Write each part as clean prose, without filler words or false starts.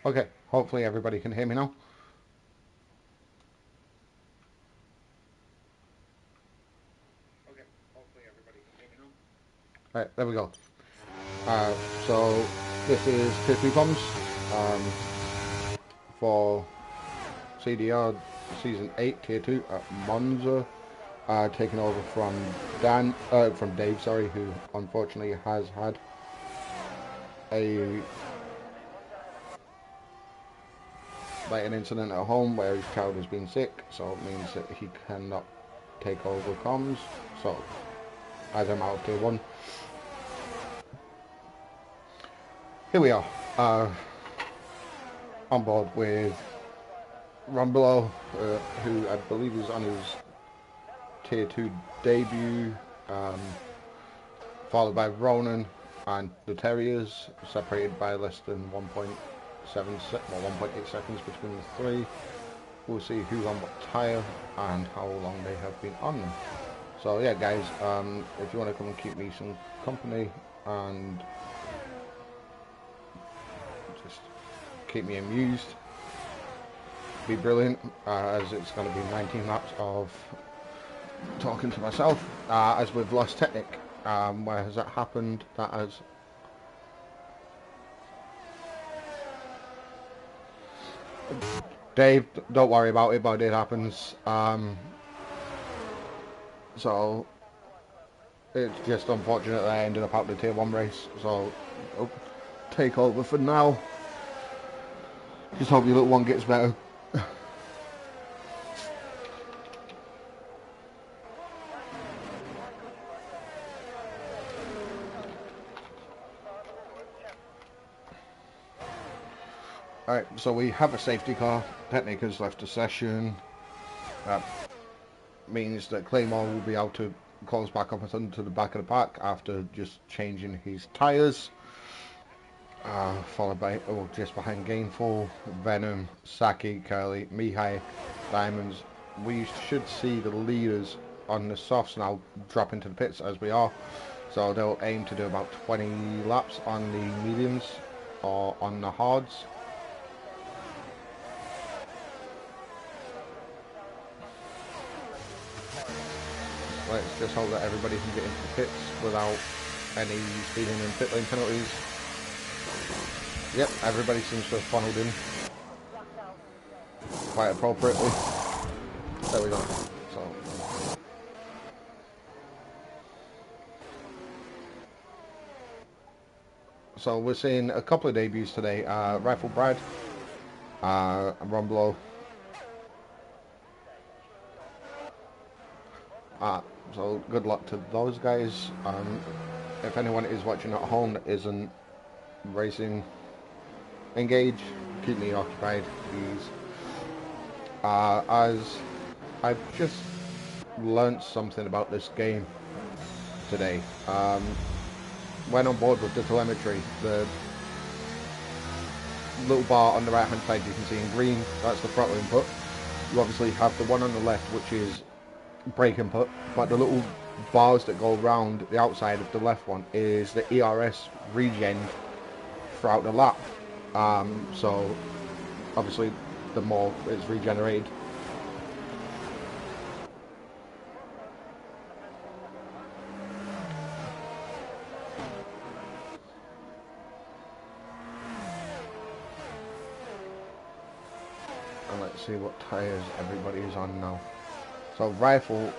Okay, hopefully everybody can hear me now. Right, there we go. Uh, so this is Tier 3 comms for CDR Season 8 Tier 2 at Monza. Taking over from Dave, sorry, who unfortunately has had an incident at home where his child has been sick, so it means that he cannot take over comms. So as I'm out of Tier 1, here we are, on board with Rumbelow, who I believe is on his Tier 2 debut, followed by Ronan and the Terriers, separated by less than 1.8 seconds between the three. We'll see who's on what tyre and how long they have been on them. So yeah guys, if you want to come and keep me some company and just keep me amused, be brilliant, as it's going to be 19 laps of talking to myself, as we've lost Technic. Where has that happened? That has... Dave, don't worry about it, but it happens. So it's just unfortunate that I ended up out the Tier 1 race, so I'll take over for now. Just hope your little one gets better. Alright, so we have a safety car. Technic has left the session. That means that Claymore will be able to close back up onto the back of the pack after just changing his tyres. Followed by, just behind Gainful, Venom, Saki, Curly, Mihai, Diamonds. We should see the leaders on the softs now drop into the pits as we are. So they'll aim to do about 20 laps on the mediums or on the hards. Let's just hope that everybody can get into the pits without any speeding and pit lane penalties. Yep, everybody seems to have funneled in quite appropriately. There we go. So we're seeing a couple of debuts today. Rifle Brad, Rumblow. So good luck to those guys. If anyone is watching at home that isn't racing, engage, keep me occupied, please. As I've just learnt something about this game today. When on board with the telemetry, the little bar on the right hand side you can see in green, that's the throttle input. You obviously have the one on the left which is brake input, but the little bars that go around the outside of the left one is the ERS regen throughout the lap. So obviously the more it's regenerated, and let's see what tyres everybody is on now. So Rifle,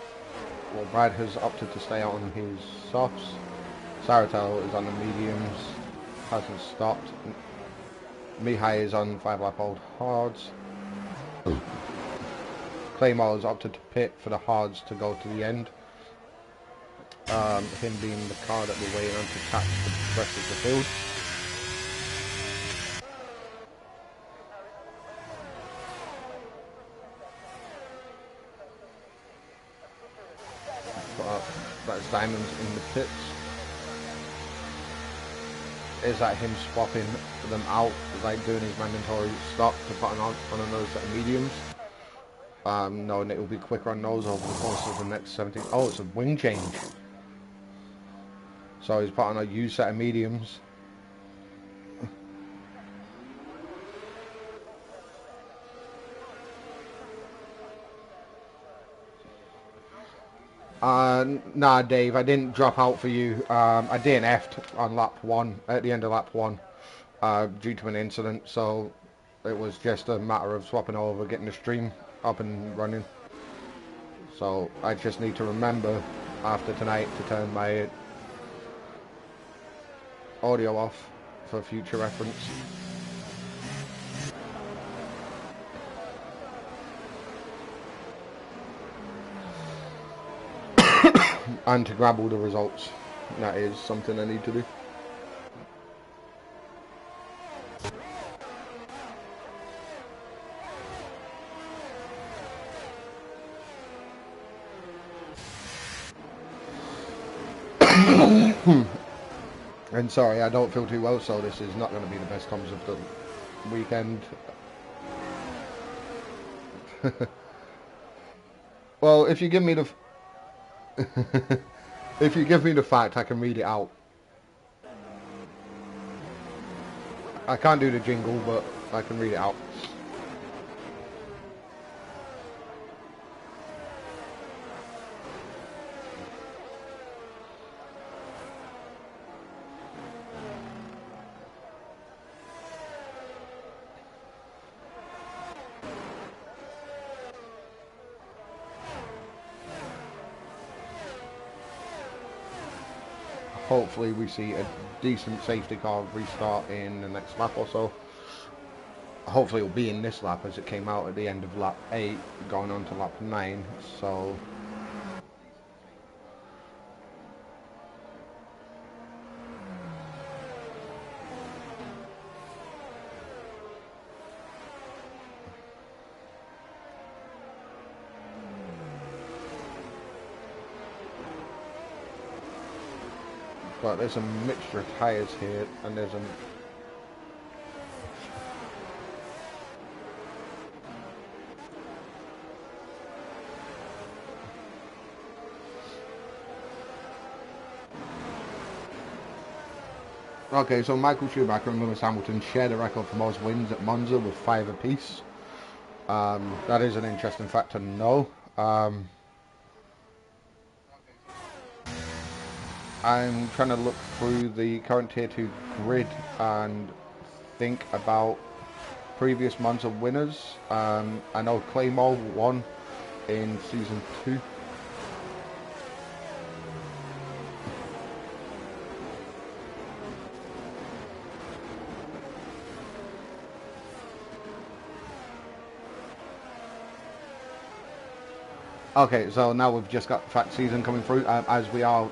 well, Brad has opted to stay on his softs. Saratel is on the mediums, hasn't stopped. Mihai is on 5 lap old hards. Claymore has opted to pit for the hards to go to the end. Him being the car that we're waiting on to catch the rest of the field. That's Diamonds in the pits. Is that him swapping them out, like doing his mandatory stop to put on another set of mediums? Knowing it will be quicker on those over the course of the next 17. Oh, it's a wing change. So he's put on a used set of mediums. Nah, Dave, I didn't drop out for you. I DNF'd on lap 1, at the end of lap 1, due to an incident, so it was just a matter of swapping over, getting the stream up and running. So I just need to remember after tonight to turn my audio off for future reference. And to grab all the results. That is something I need to do. And sorry, I don't feel too well, so this is not going to be the best comms of the weekend. Well, if you give me the if you give me the fact, I can read it out. I can't do the jingle, but I can read it out. Hopefully we see a decent safety car restart in the next lap or so. Hopefully it'll be in this lap, as it came out at the end of lap 8 going on to lap 9, so but there's a mixture of tyres here, and there's a okay, so Michael Schumacher and Lewis Hamilton share the record for most wins at Monza with 5 apiece. That is an interesting fact to know. I'm trying to look through the current Tier 2 grid and think about previous Monza winners. I know Claymore won in Season 2. Okay, so now we've just got track season coming through as we are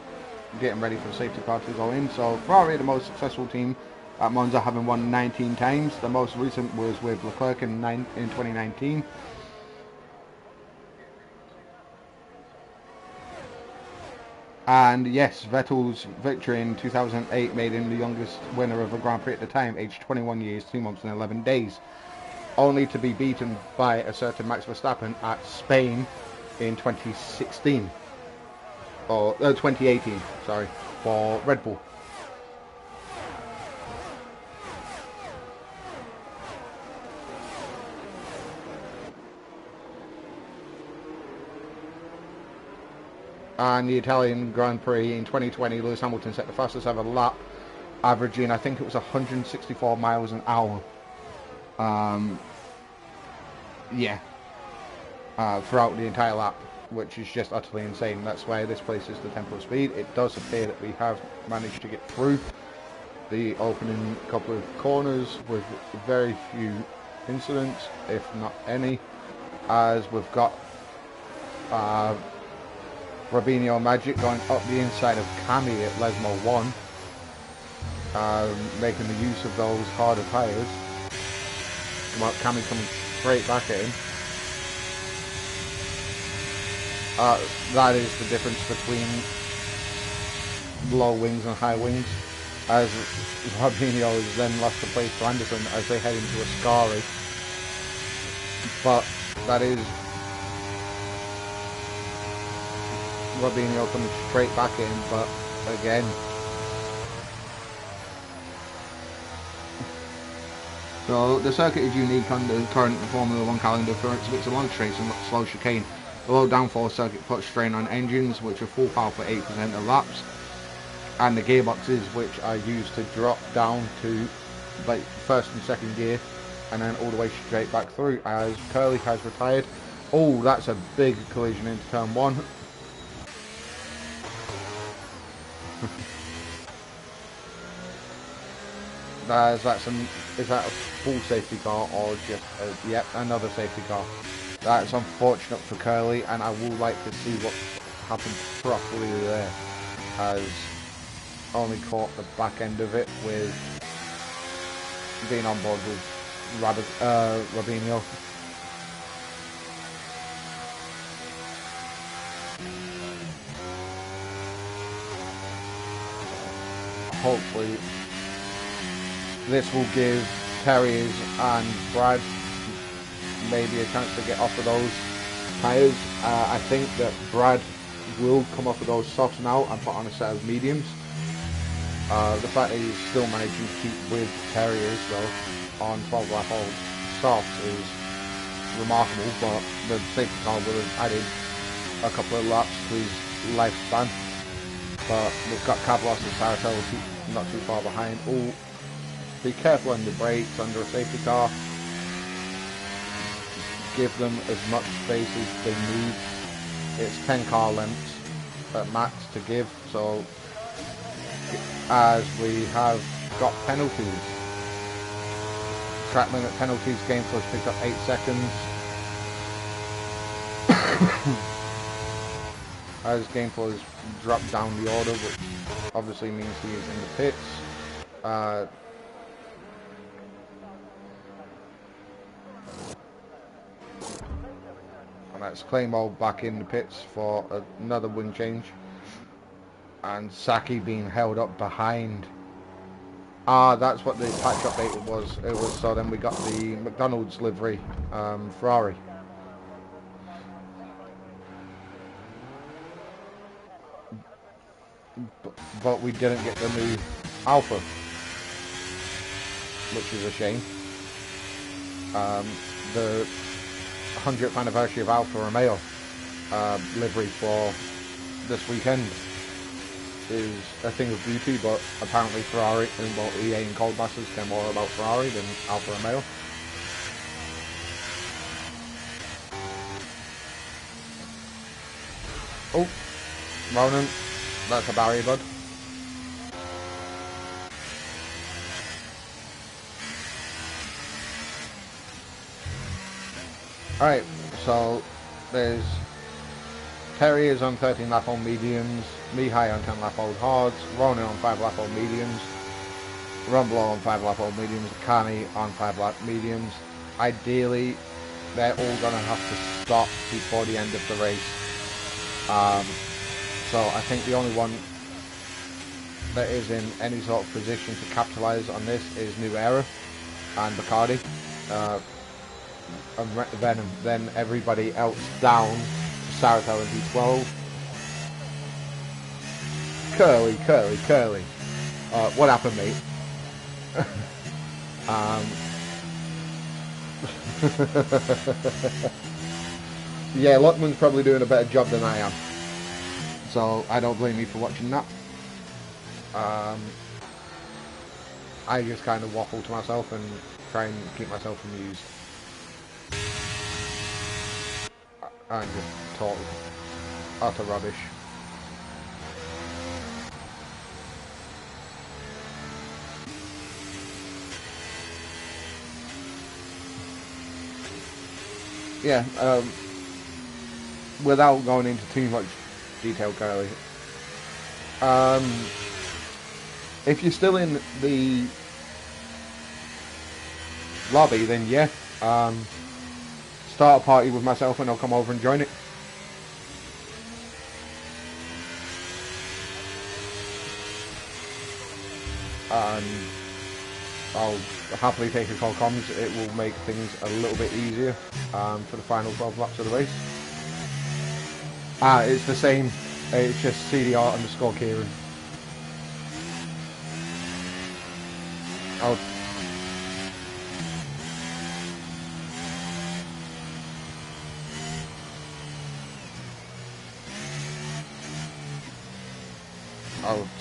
getting ready for the safety car to go in. So Ferrari, the most successful team at Monza, having won 19 times. The most recent was with Leclerc in 2019. And yes, Vettel's victory in 2008 made him the youngest winner of a Grand Prix at the time, aged 21 years, 2 months and 11 days. Only to be beaten by a certain Max Verstappen at Spain in 2016. Or 2018, sorry, for Red Bull. And the Italian Grand Prix in 2020, Lewis Hamilton set the fastest ever lap, averaging, I think it was 164 miles an hour. Yeah. Throughout the entire lap, which is just utterly insane. That's why this place is the tempo of speed. It does appear that we have managed to get through the opening couple of corners with very few incidents, if not any, as we've got Robinho Magic going up the inside of Cami at Lesmo 1, making the use of those harder tyres. Cami coming straight back at him. That is the difference between low wings and high wings, as Robinho has then lost the place to Anderson as they head into Ascari. But that is Robinho coming straight back in, but again. So the circuit is unique on the current Formula 1 calendar for it's a long straight and slow chicane. The low downforce circuit puts strain on engines, which are full power for 8% of laps, and the gearboxes, which are used to drop down to like first and second gear, and then all the way straight back through, as Curly has retired. Oh, that's a big collision into turn 1. Is that a full safety car or just yep, another safety car? That's unfortunate for Curly, and I would like to see what happened properly there, as only caught the back end of it with being on board with Robinho. Hopefully this will give Terriers and Brad maybe a chance to get off of those tyres. I think that Brad will come off of those softs now and put on a set of mediums. The fact that he's still managing to keep with Terriers though on 12 lap old softs is remarkable, but the safety car would have added a couple of laps to his lifespan. But we've got Cavlos and Saratel not too far behind. Oh, be careful on your brakes under a safety car. Give them as much space as they need. It's 10 car lengths at max to give, so as we have got penalties. Track limit penalties, game has picked up 8 seconds. As Gameflow has dropped down the order, which obviously means he is in the pits. And that's Claymore back in the pits for another wing change. And Saki being held up behind. That's what the patch update was. It was so then we got the McDonald's livery Ferrari. But we didn't get the new Alpha, which is a shame. The 100th anniversary of Alfa Romeo livery for this weekend is a thing of beauty, but apparently Ferrari, and well, EA and Coldbusters care more about Ferrari than Alfa Romeo. Oh, Ronan, that's a barrier, bud. Alright, so there's Terry is on 13 lap old mediums, Mihai on 10 lap old hards, Ronan on 5 lap old mediums, Rumble on 5 lap old mediums, Kani on 5 lap mediums. Ideally, they're all going to have to stop before the end of the race. So I think the only one that is in any sort of position to capitalise on this is New Era and Bacardi. And Venom, then everybody else down, Saratel and D12. Curly. What happened, mate? Yeah, Lockman's probably doing a better job than I am, so I don't blame you for watching that. I just kind of waffle to myself and try and keep myself amused. And just talk utter rubbish. Yeah, without going into too much detail, Curly. If you're still in the lobby, then yeah, start a party with myself and I'll come over and join it. And I'll happily take a call comms. It will make things a little bit easier for the final 12 laps of the race. It's the same. It's just CDR underscore Kieran. I'll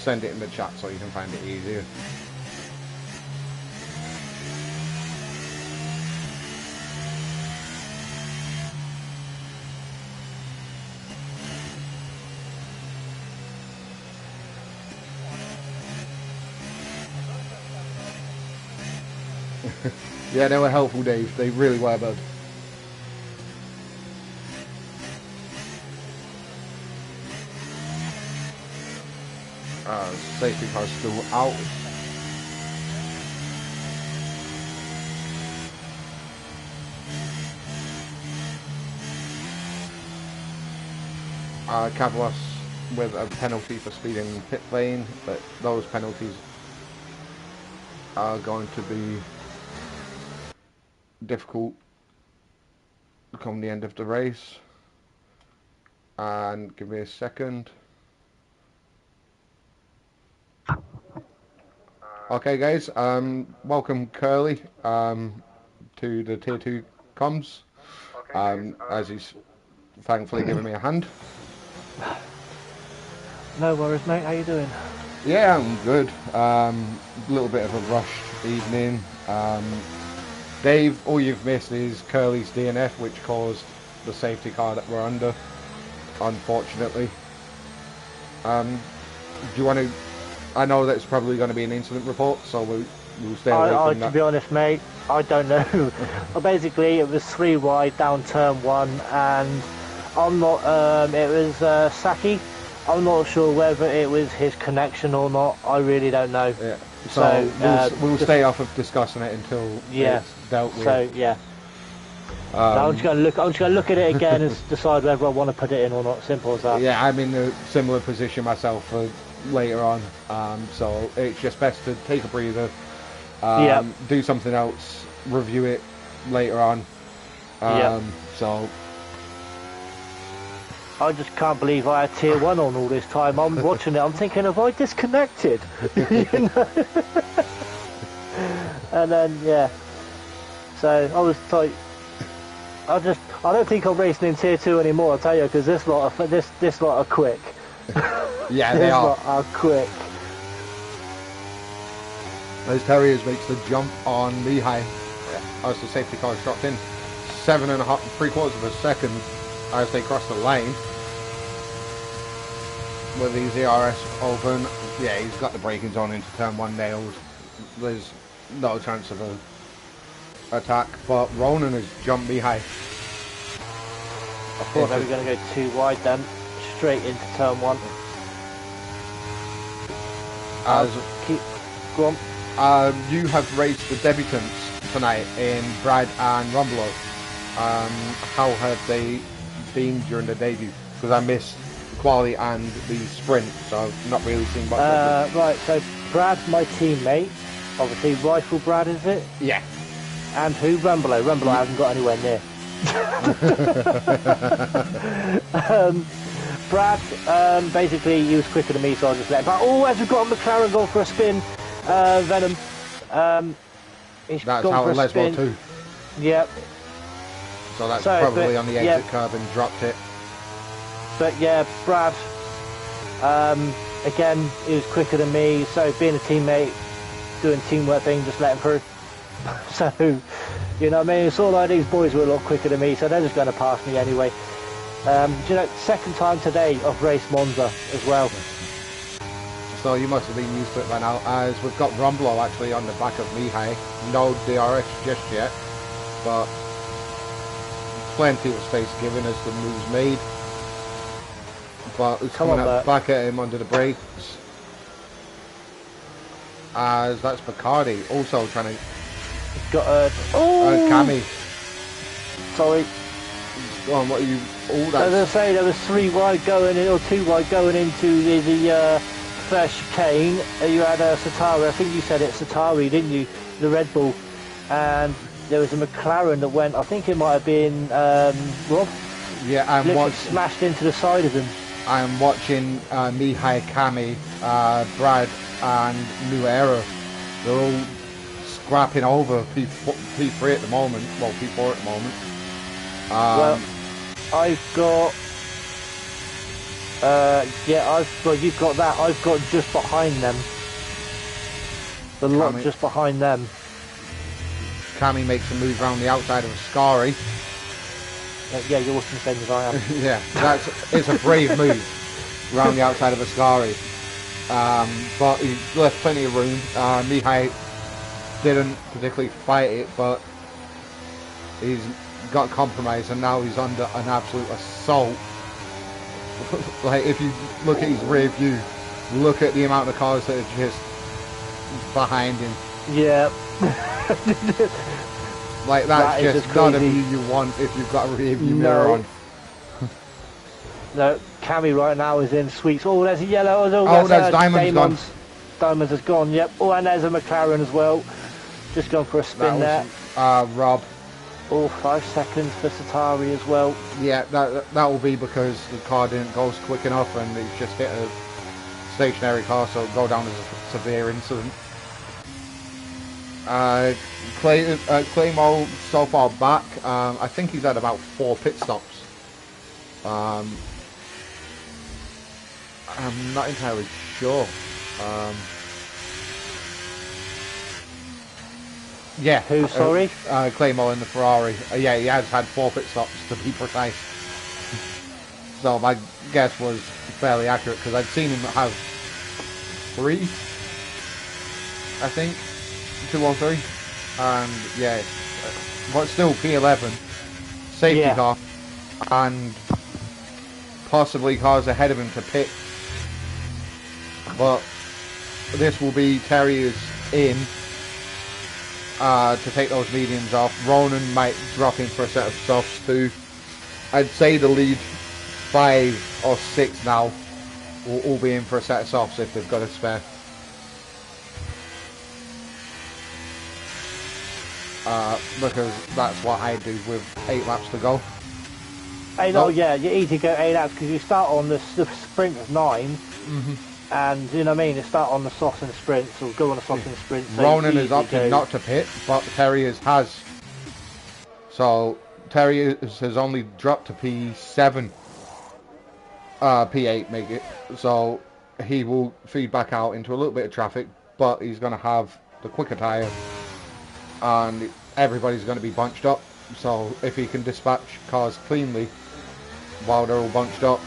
send it in the chat so you can find it easier. Yeah, they were helpful, Dave. They really were, bud. Safety car's still out. Cavalos with a penalty for speeding pit lane, but those penalties are going to be difficult come the end of the race. And give me a second. Okay, guys, welcome Curly to the Tier 2 comms, as he's thankfully giving me a hand. No worries, mate. How you doing? Yeah, I'm good. A little bit of a rushed evening. Dave, all you've missed is Curly's DNF, which caused the safety car that we're under, unfortunately. Do you want to... I know that's probably going to be an incident report, so we'll stay away from that. To be honest, mate, I don't know. Well, basically, it was 3 wide down turn 1, and I'm not... it was Saki. I'm not sure whether it was his connection or not. I really don't know. Yeah. So we'll stay off of discussing it until it's dealt with. So yeah. I'm just going to look at it again and decide whether I want to put it in or not. Simple as that. Yeah, I'm in a similar position myself for later on. So it's just best to take a breather. Do something else. Review it later on. So. I just can't believe I had Tier 1 on all this time. I'm watching it, I'm thinking, have I disconnected? You know? And then, yeah. So, I was like, I don't think I'm racing in Tier 2 anymore, I'll tell you, because this lot are quick. Yeah, they are. This lot are quick. Those Terriers makes the jump on Lehigh as the safety car is dropped in. 7.75 of a second as they cross the lane. With the ZRS open, yeah, he's got the braking zone into turn 1 nailed. There's no chance of an attack, but Ronan has jumped Lehigh. I thought they were going to go 2 wide then, straight into turn 1. Go on. You have raced the debutants tonight in Brad and Rumbelow. How have they been during the debut? Because I missed the quali and the sprint, so I've not really seen much of it. Right, so Brad's my teammate. Obviously, Rifle Brad, is it? Yeah. And who? Rumbelow. Rumbelow hasn't got anywhere near. Brad, basically, he was quicker than me, so I just let him. But, as we've got McLaren going for a spin, Venom. That's how it Lesbo too. Yep. So that's probably on the exit curb and dropped it. But yeah, Brad, again, he was quicker than me, so being a teammate, doing teamwork thing, just let him through. So, you know what I mean? It's all like these boys were a lot quicker than me, so they're just going to pass me anyway. You know, second time today I've raced Monza as well. So you must have been used to it by now, as we've got Rumblo actually on the back of Lehigh. No DRS just yet, but plenty of space given as the move's made. But it's coming up back at him under the brakes. As that's Bacardi also trying to... Got a... Oh! Cammy. Sorry. Go on, what are you... Oh, that's... As I say, there was 3 wide going in, or 2 wide going into the first chicane. You had Satari, I think you said it, Satari, didn't you? The Red Bull. And there was a McLaren that went, I think it might have been Rob. Yeah, I'm smashed into the side of him. I'm watching Mihai, Kami, Brad and New Era. They're all scrapping over P3 at the moment. Well, P4 at the moment. Well, I've got Yeah, well, you've got that. I've got just behind them. The lot just behind them. Cammy makes a move around the outside of Ascari. Yeah, you're watching the same as I am. Yeah, it's a brave move around the outside of Ascari. But he left plenty of room. Mihai didn't particularly fight it, but he's got compromised, and now he's under an absolute assault. Like, if you look at his rear view, look at the amount of cars that are just behind him. Yeah. Like, that's just not a view you want if you've got a rear view mirror on. No, Cammy right now is in sweets. Oh, there's a yellow. Oh, there's Diamond's gone. Diamonds has gone, yep. Oh, and there's a McLaren as well. Just gone for a spin there. Rob. Oh, 5 seconds for Satari as well. Yeah, that will be because the car didn't go quick enough and it's just hit a stationary car, so it'll go down as a severe incident. Claymore so far back. I think he's had about 4 pit stops. I'm not entirely sure. Yeah. Who, sorry? Claymore in the Ferrari. Yeah, he has had 4 pit stops, to be precise. So my guess was fairly accurate, because I'd seen him have 3, I think. 2 or 3. And, yeah. But still P11. Safety car. And possibly cars ahead of him to pit. But this will be Terrier's in. To take those mediums off. Ronan might drop in for a set of softs too. I'd say the lead 5 or 6 now will all be in for a set of softs if they've got a spare. Because that's what I do with 8 laps to go. Yeah, you easy go 8 laps because you start on the sprint of 9. And, you know what I mean, they start on the softs and sprints, or go on the softs and sprints. So Ronan has opted not to pit, but Terriers has. So, Terriers has only dropped to P7. P8 make it. So, he will feed back out into a little bit of traffic, but he's going to have the quicker tyre. And everybody's going to be bunched up. So, if he can dispatch cars cleanly while they're all bunched up,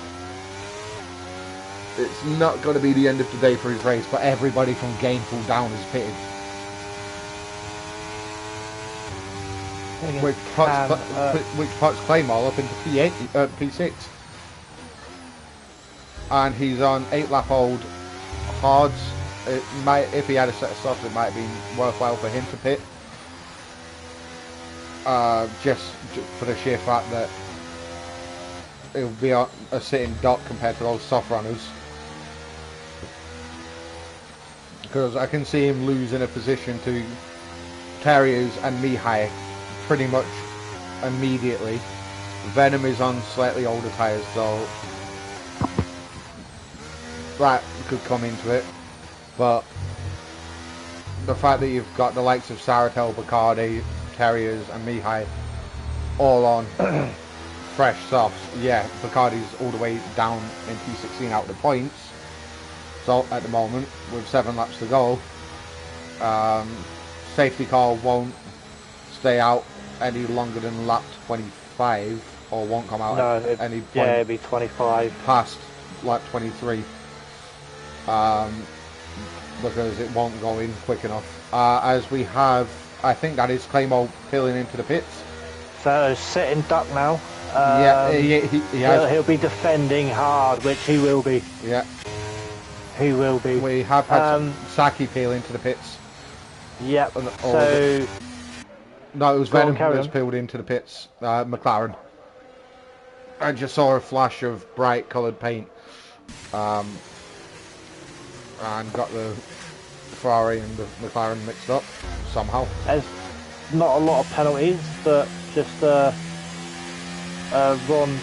it's not going to be the end of the day for his race, but everybody from Gainful down is pitted. Which puts Claymore up into P8, P6. And he's on 8 lap old hards. It might, if he had a set of softs, it might have been worthwhile for him to pit. Just for the sheer fact that it'll be a sitting dot compared to those soft runners. Because I can see him losing a position to Terriers and Mihai pretty much immediately. Venom is on slightly older tyres, so that could come into it. But the fact that you've got the likes of Saratel, Bacardi, Terriers and Mihai all on fresh softs, yeah, Bacardi's all the way down in P16 out of the points. So at the moment, with 7 laps to go, safety car won't stay out any longer than lap 25, or won't come out at any point. Yeah, it'll be 25 past lap 23, because it won't go in quick enough. As we have, I think that is Claymore peeling into the pits. So sitting duck now. Yeah, he has. He'll be defending hard, which he will be. Yeah. He will be. We have had Saki peel into the pits. Yep. So no, it was Venom that's peeled into the pits. McLaren. I just saw a flash of bright coloured paint, and got the Ferrari and the McLaren mixed up somehow. There's not a lot of penalties, but just Ron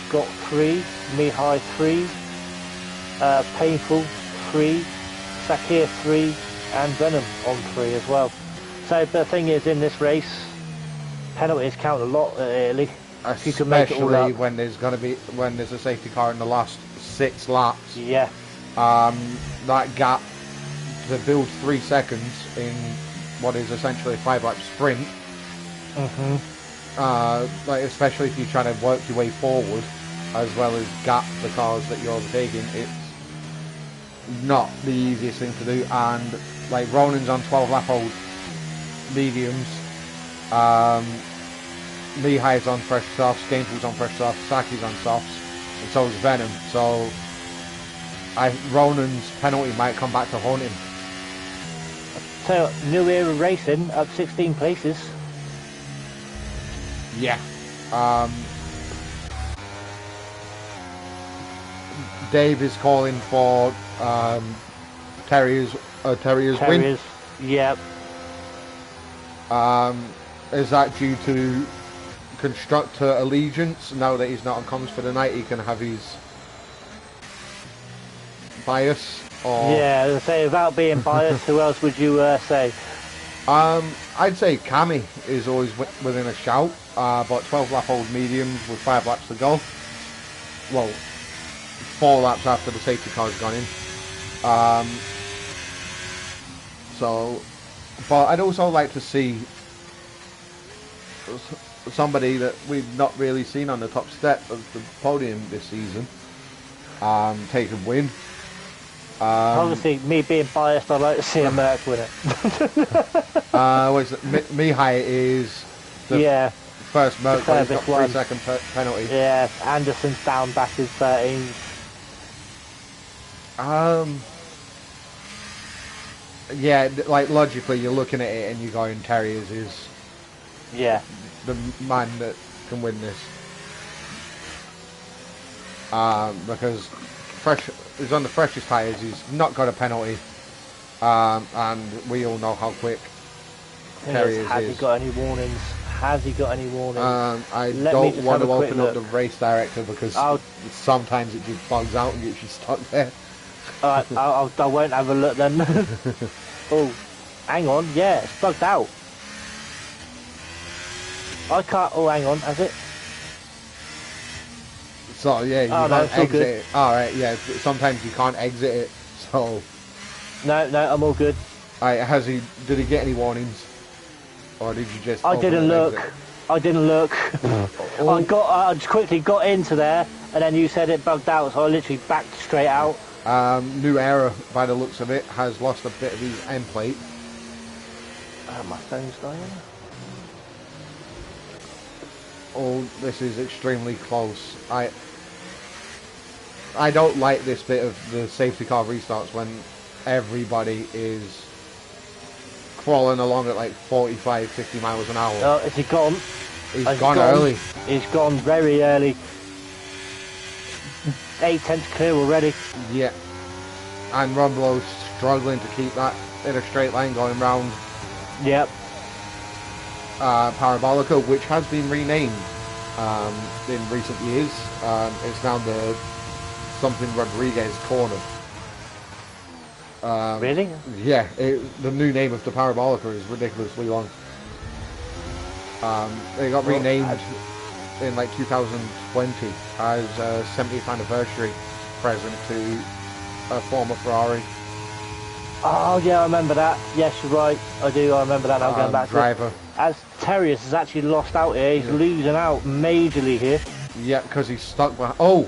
got 3, Mihai 3, Painful 3, Sakir 3, and Venom on 3 as well. So the thing is, in this race, penalties count a lot early. Especially when there's a safety car in the last 6 laps. Yeah. That gap to build 3 seconds in what is essentially a 5-lap sprint. Like especially if you're trying to work your way forward, as well as gap the cars that you're overtaking, it's not the easiest thing to do. And like Ronan's on 12-lap old mediums, Mihai's on fresh softs, Gainful's on fresh softs, Saki's on softs, and so is Venom. So Ronan's penalty might come back to haunt him. So, New Era Racing up 16 places. Yeah. Dave is calling for Terrier's win. Yep. Is that due to constructor allegiance? Now that he's not on comms for the night, he can have his bias. Or... Yeah, as I say, without being biased, who else would you say? I'd say Cammy is always within a shout, but 12-lap old mediums with 5 laps to go. Well, 4 laps after the safety car's gone in. So, but I'd also like to see somebody that we've not really seen on the top step of the podium this season take a win. Obviously, me being biased, I'd like to see a Merc win it. Mihai is the first Merc, but he's got 3-second penalty. Yeah, Anderson's down back his 13. Yeah, like logically, you're looking at it and you're going, Terriers is the man that can win this. Because he's on the freshest tyres, he's not got a penalty, and we all know how quick Terriers is. Has he got any warnings? Has he got any warnings? I don't want to open up the race director because sometimes it just bugs out and gets you stuck there. Alright, I won't have a look then. Oh, hang on, yeah, it's bugged out. I can't, oh hang on, has it? So yeah, you can't exit it. Alright, yeah, sometimes you can't exit it, so... No, I'm all good. Alright, did he get any warnings? Or did you just... I didn't look. I just quickly got into there, and then you said it bugged out, so I literally backed straight out. New Era, by the looks of it, has lost a bit of his end plate. My phone's dying. Oh, this is extremely close. I don't like this bit of the safety car restarts when everybody is crawling along at like 45, 50 miles an hour. Oh, is he gone? He's gone early. He's gone very early. 8/10 clear already. Yeah. And Rumblow's struggling to keep that in a straight line going round. Yep. Parabolica, which has been renamed in recent years. It's now the something Rodriguez corner. Really? Yeah, the new name of the Parabolica is ridiculously long. It got renamed in like 2020 as a 70th anniversary present to a former Ferrari. Oh yeah, I remember that. Yes, you're right. I do. I remember that. I'm going back driver. to it. As Terrius has actually lost out here. He's losing out majorly here. Yeah, because he's stuck behind. Oh,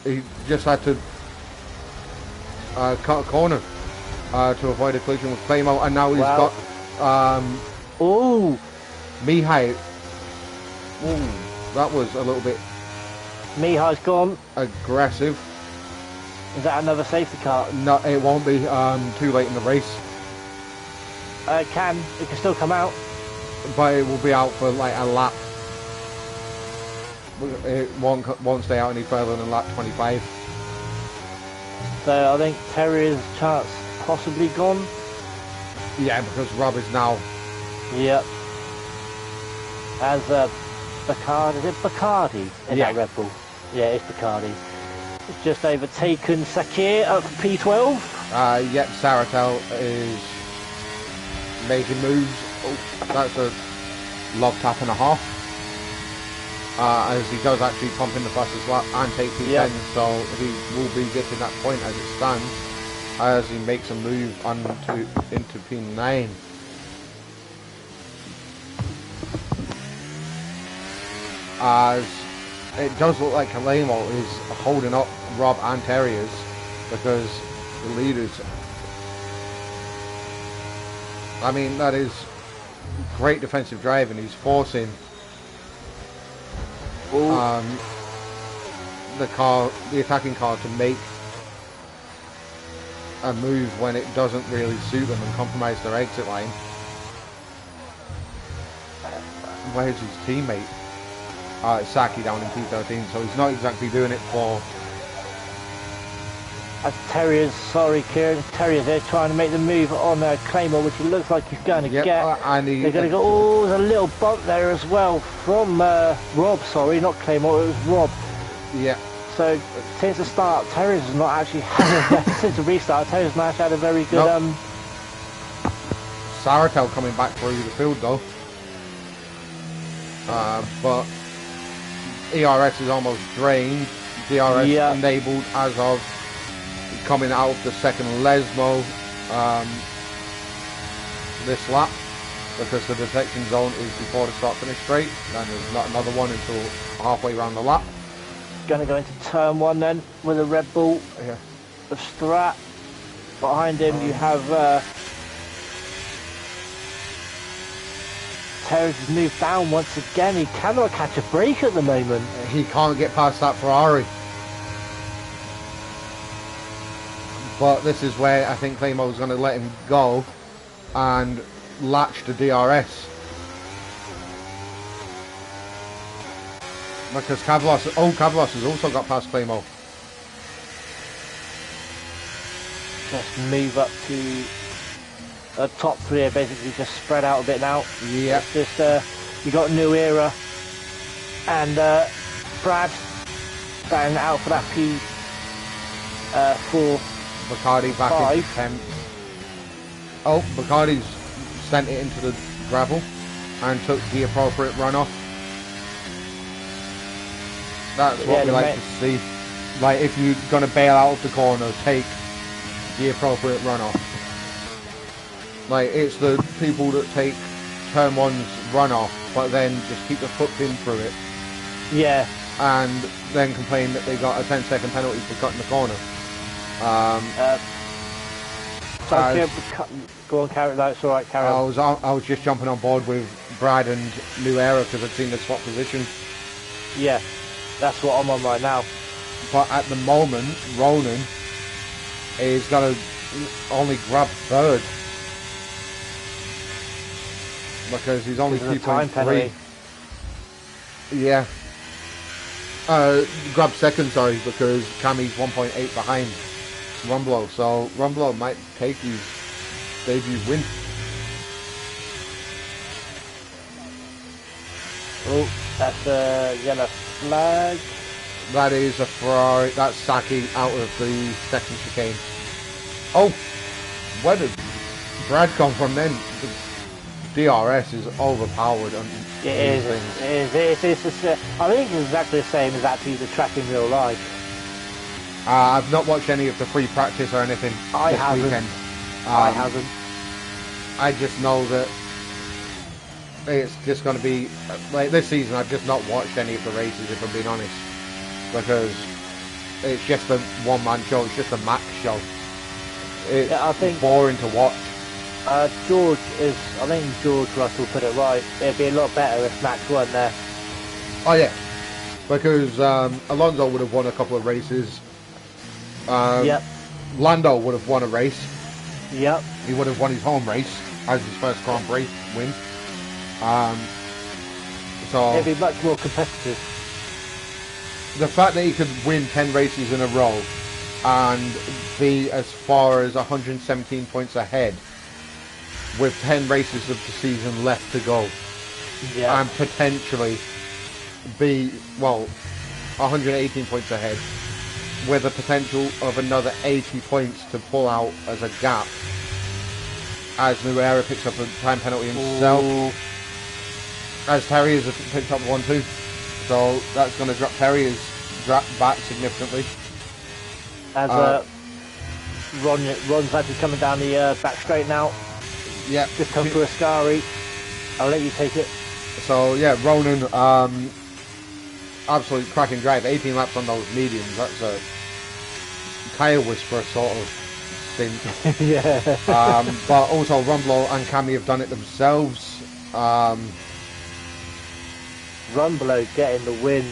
he just had to cut a corner to avoid a collision with Claymore, and now he's got oh, Mihai. Ooh, that was a little bit. Mihai's gone. Aggressive. Is that another safety car? No, it won't be. Too late in the race. It can still come out. But it will be out for like a lap. It won't stay out any further than lap 25. So I think Terrier's chance possibly gone. Yeah, because Rob is now. Yep. As Bacardi, is it Bacardi in that Red Bull? Yeah, it's Bacardi. It's just overtaken Sakir up for P12. Yep, Saratel is making moves. Oh, that's a log tap and a half. as he does actually pump in the fastest lap and take 210, Yep. so he will be getting that point as it stands, as he makes a move into P9. As it does look like Kalemo is holding up Rob and Terriers, because the leaders, I mean, that is great defensive driving. He's forcing the attacking car to make a move when it doesn't really suit them and compromise their exit line. Where's his teammate? Saki down in P13, so he's not exactly doing it for... As Terriers, sorry Kieran, Terriers there trying to make the move on Claymore, which it looks like he's going to get. And They're going to go, oh, there's a little bump there as well from Rob, sorry, not Claymore, it was Rob. Yeah. So since the start, Terriers has not actually had, since the restart, Terriers has not actually had a very good... Nope. Saratel coming back through the field though. But ERS is almost drained. DRS enabled as of coming out of the second Lesmo this lap, because the detection zone is before the start finish straight, and there's not another one until halfway around the lap. Going to go into turn one then with a Red Bull of Strat. Behind him you have Terrence has moved down once again. He cannot catch a break at the moment. He can't get past that Ferrari. But this is where I think Claymore's going to let him go and latch to DRS. Because Cavalos has also got past Claymore. Just move up to the top three are basically just spread out a bit now. Yeah. It's just you got New Era and Brad down out for that P4. Bacardi back into 10. Oh, Bacardi's sent it into the gravel and took the appropriate runoff. That's what we like to see. Like, if you're going to bail out of the corner, take the appropriate runoff. Like, it's the people that take turn one's runoff, but then just keep the foot pin through it. Yeah. And then complain that they got a 10-second penalty for cutting the corner. Go on, carry that. It's all right, carry on. I was just jumping on board with Brad and New Era because I'd seen the swap position. Yeah, that's what I'm on right now. But at the moment, Ronan is going to only grab third because he's only 2.3. Yeah. Grab second, sorry, because Cammy's 1.8 behind Rumblo, so Rumblo might take his debut win. Oh, that's a yellow flag. That is a Ferrari. That's Saki out of the second chicane. Oh, where did Brad come from then? The DRS is overpowered on It is. I think it's exactly the same as actually the track in real life. I've not watched any of the free practice or anything this weekend. I haven't. I just know that it's just going to be like this season. I've just not watched any of the races, if I'm being honest, because it's just a one-man show. It's just a Max show. It's I think boring to watch. I think George Russell put it right. It'd be a lot better if Max weren't there. Oh yeah, because Alonso would have won a couple of races. Yep. Lando would have won a race. Yep. He would have won his home race as his first Grand Prix win. So it'd be much more competitive. The fact that he could win 10 races in a row and be as far as 117 points ahead with 10 races of the season left to go, and potentially be 118 points ahead with a potential of another 80 points to pull out as a gap as New Era picks up a time penalty himself. As Terriers have picked up one too. So that's going to drop Perry back significantly. As Ron's actually coming down the back straight now. Yeah. Just come through Ascari. I'll let you take it. So yeah, Ronan, absolute cracking drive. 18 laps on those mediums. That's a tyre whisperer sort of thing. Yeah. But also Rumblo and Cammy have done it themselves. Rumblo getting the win.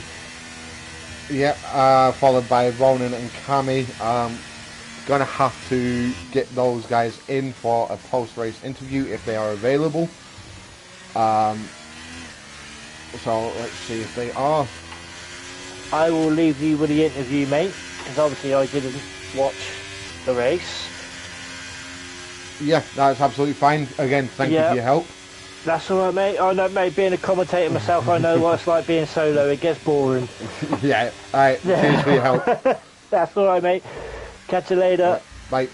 Yeah, followed by Ronan and Cammy. Gonna have to get those guys in for a post-race interview if they are available. So let's see if they are. I will leave you with the interview, mate, because obviously I didn't watch the race. Yeah, that's absolutely fine. Again, thank you for your help. That's alright, mate. I know, mate, being a commentator myself, I know what it's like being solo. It gets boring. Yeah, alright, cheers for your help. That's alright, mate. Catch you later. Bye.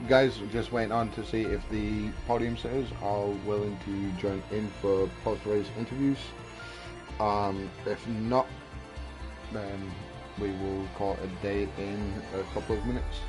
Guys, just waiting on to see if the podium sitters are willing to join in for post-race interviews. If not, then we will call it a day in a couple of minutes.